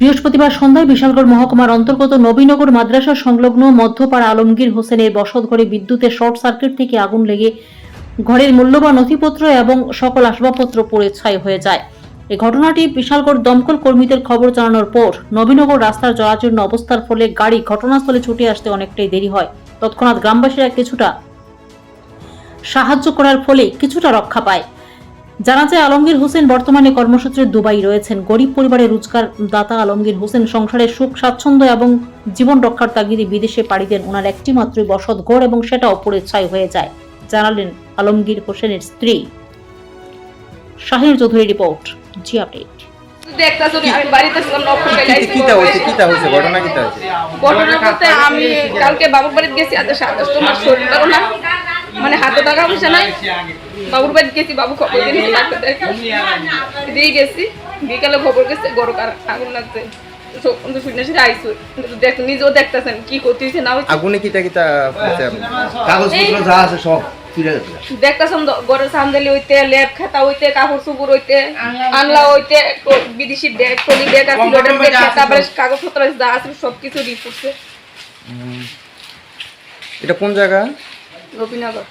বৃহস্পতিবার সন্ধ্যায় বিশালগড় মহকুমার অন্তর্গত নবীনগর মাদ্রাসা সংলগ্ন মধ্যপাড়া আলমগীর হোসেনের বসতঘরে বিদ্যুতের শর্ট সার্কিট থেকে আগুন লেগে ঘরের মূল্যবান নথিপত্র এবং সকল আসবাবপত্র পুড়ে ছাই হয়ে যায়। এই ঘটনাটি বিশালগড় দমকল কর্মীদের খবর জানানোর পর নবীনগর রাস্তার জরাজীর্ণ অবস্থার ফলে গাড়ি ঘটনাস্থলে ছুটে আসতে অনেকটাই দেরি হয়। তৎক্ষণাৎ গ্রামবাসীরা কিছুটা সাহায্য করার ফলে কিছুটা রক্ষা পায়। জানা যায়, আলমগীর হোসেন বর্তমানে কর্মসূত্রে দুবাই রয়েছেন। গরিব পরিবারের রোজগার দাতা আলমগীর হোসেন সংসারের সুখ স্বাচ্ছন্দ্য এবং জীবন রক্ষার তাগিদে বিদেশে পাড়ি দেন। ওনার একটি মাত্র বসত ঘর এবং সেটাও পুড়ে ছাই হয়ে যায়, জানালেন আলমগীর হোসেনের স্ত্রী। শাহিন চৌধুরী রিপোর্ট, জি আপডেট। আমি বাড়িতে ছিলাম, ঘটনা বলতে আমি কালকে বাবুর বাড়িতে গেছি। আজ 27 তোমার শরীরটাও না, মানে হাতে টাকা পয়সা নাই। বাবুর বাড়িতে গেছি, বাবু খবর দিয়ে গেছি। বিকালে খবর গেছে গরু আগুন লাগছে। নিজেও দেখতেছেন কি করতেছে না আগুনে কিটা কিটা দেখতেছেন। গরুর সামদালি হইতে, লেপ খাতা হইতে, কাপড় চুপুর হইতে, আনলা হইতে, বিদেশি ব্যাগ টলি ব্যাগ আছে, কাগজপত্র যা আছে সবকিছু দিয়ে পড়ছে। এটা কোন জায়গা? নবীনগর।